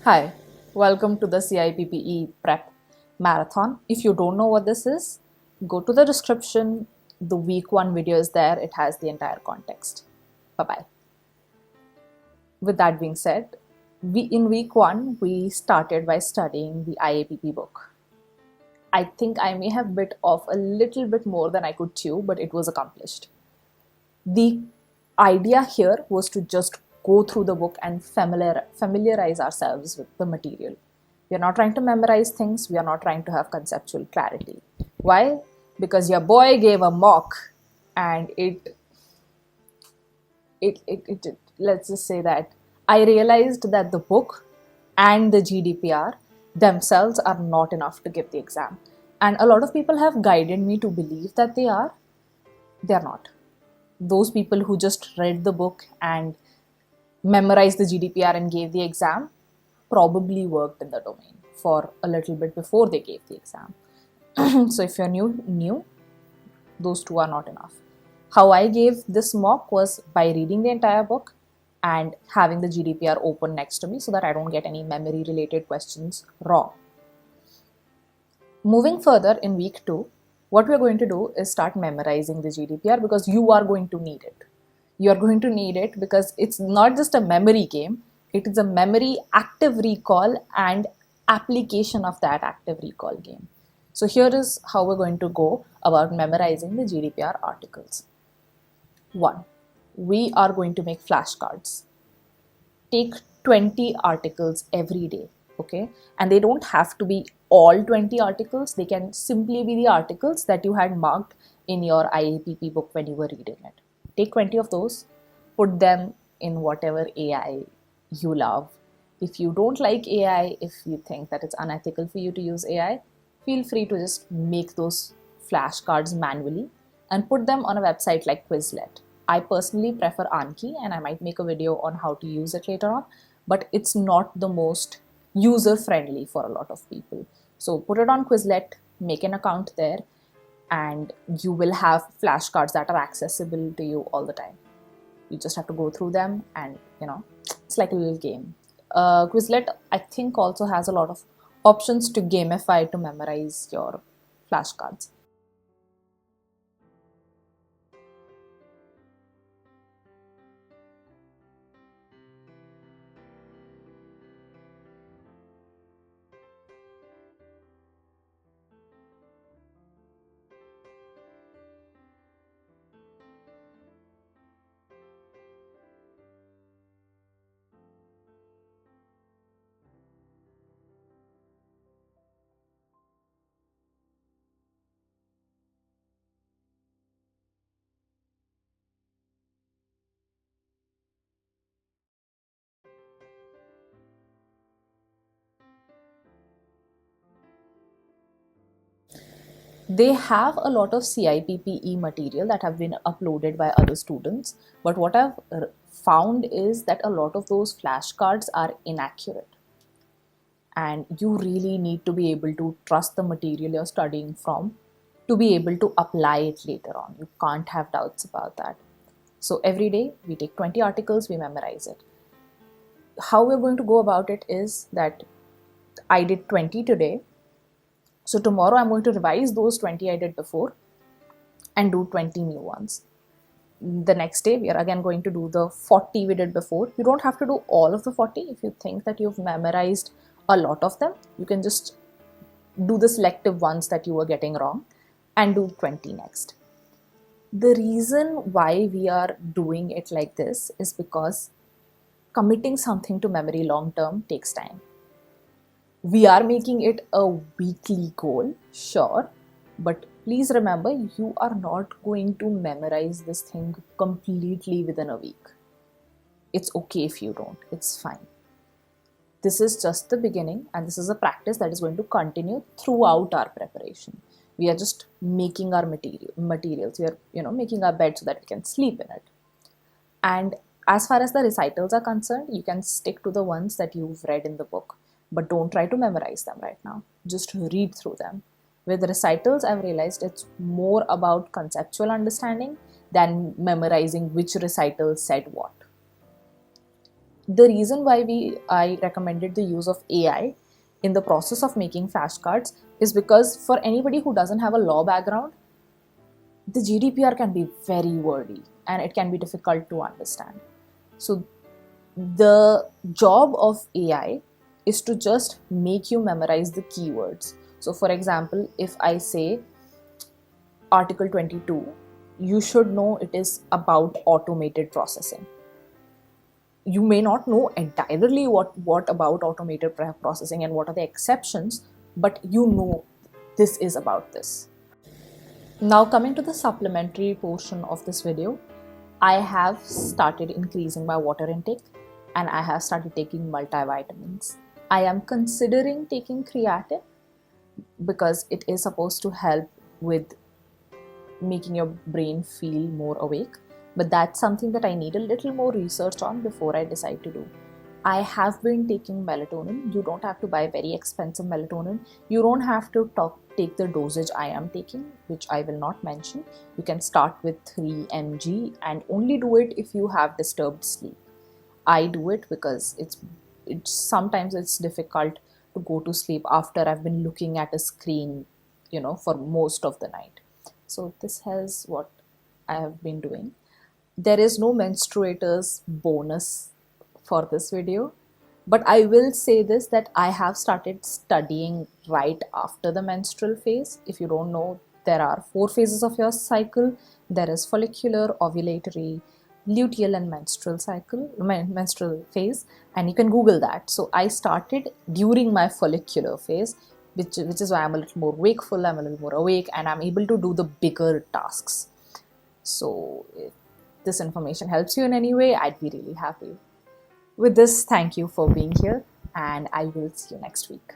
Hi, welcome to the CIPPE Prep Marathon. If you don't know what this is, go to the description. The week 1 video is there, it has the entire context. Bye bye. With that being said, in week 1, we started by studying the IAPP book. I think I may have bit off a little bit more than I could chew, but it was accomplished. The idea here was to just go through the book and familiarize ourselves with the material. We are not trying to memorize things, we are not trying to have conceptual clarity. Why? Because your boy gave a mock and let's just say that I realized that the book and the GDPR themselves are not enough to give the exam. And a lot of people have guided me to believe that they're not. Those people who just read the book and memorized the GDPR and gave the exam probably worked in the domain for a little bit before they gave the exam. So if you're new, those two are not enough. How I gave this mock was by reading the entire book and having the GDPR open next to me so that I don't get any memory related questions wrong. Moving further in week 2, what we're going to do is start memorizing the GDPR because you are going to need it. You are going to need it because it's not just a memory game, it is a memory active recall and application of that active recall game. So here is how we're going to go about memorizing the GDPR articles. 1. We are going to make flashcards. Take 20 articles every day, okay? And they don't have to be all 20 articles. They can simply be the articles that you had marked in your IAPP book when you were reading it. Take 20 of those, put them in whatever AI you love. If you don't like AI, if you think that it's unethical for you to use AI, feel free to just make those flashcards manually and put them on a website like Quizlet. I personally prefer Anki and I might make a video on how to use it later on, but it's not the most user friendly for a lot of people. So put it on Quizlet, make an account there, and you will have flashcards that are accessible to you all the time. You just have to go through them and it's like a little game. Quizlet I think also has a lot of options to gamify to memorize your flashcards. They have a lot of CIPPE material that have been uploaded by other students, but what I've found is that a lot of those flashcards are inaccurate. And you really need to be able to trust the material you're studying from to be able to apply it later on. You can't have doubts about that. So every day we take 20 articles, we memorize it. How we're going to go about it is that I did 20 today. So tomorrow I'm going to revise those 20 I did before and do 20 new ones. The next day we are again going to do the 40 we did before. You don't have to do all of the 40. If you think that you've memorized a lot of them, you can just do the selective ones that you were getting wrong and do 20 next. The reason why we are doing it like this is because committing something to memory long term takes time. We are making it a weekly goal, sure, but please remember you are not going to memorize this thing completely within a week. It's okay if you don't, it's fine. This is just the beginning and this is a practice that is going to continue throughout our preparation. We are just making our materials. We are making our bed so that we can sleep in it. And as far as the recitals are concerned, you can stick to the ones that you've read in the book, but don't try to memorize them right now. Just read through them. With recitals, I've realized it's more about conceptual understanding than memorizing which recital said what. The reason why I recommended the use of AI in the process of making flashcards is because for anybody who doesn't have a law background, the GDPR can be very wordy and it can be difficult to understand. So the job of AI is to just make you memorize the keywords. So for example, if I say Article 22, you should know it is about automated processing. You may not know entirely what about automated processing and what are the exceptions, but you know this is about this. Now coming to the supplementary portion of this video, I have started increasing my water intake and I have started taking multivitamins. I am considering taking creatine because it is supposed to help with making your brain feel more awake. But that's something that I need a little more research on before I decide to do. I have been taking melatonin. You don't have to buy very expensive melatonin. You don't have to take the dosage I am taking, which I will not mention. You can start with 3 mg and only do it if you have disturbed sleep. I do it because it's sometimes it's difficult to go to sleep after I've been looking at a screen, for most of the night. So this is what I have been doing. There is no menstruators bonus for this video, but I will say this, that I have started studying right after the menstrual phase. If you don't know, there are 4 phases of your cycle. There is follicular, ovulatory, luteal and menstrual phase, and you can Google that. So I started during my follicular phase, which is why I'm a little more wakeful, I'm a little more awake, and I'm able to do the bigger tasks. So if this information helps you in any way, I'd be really happy. With this, thank you for being here, and I will see you next week.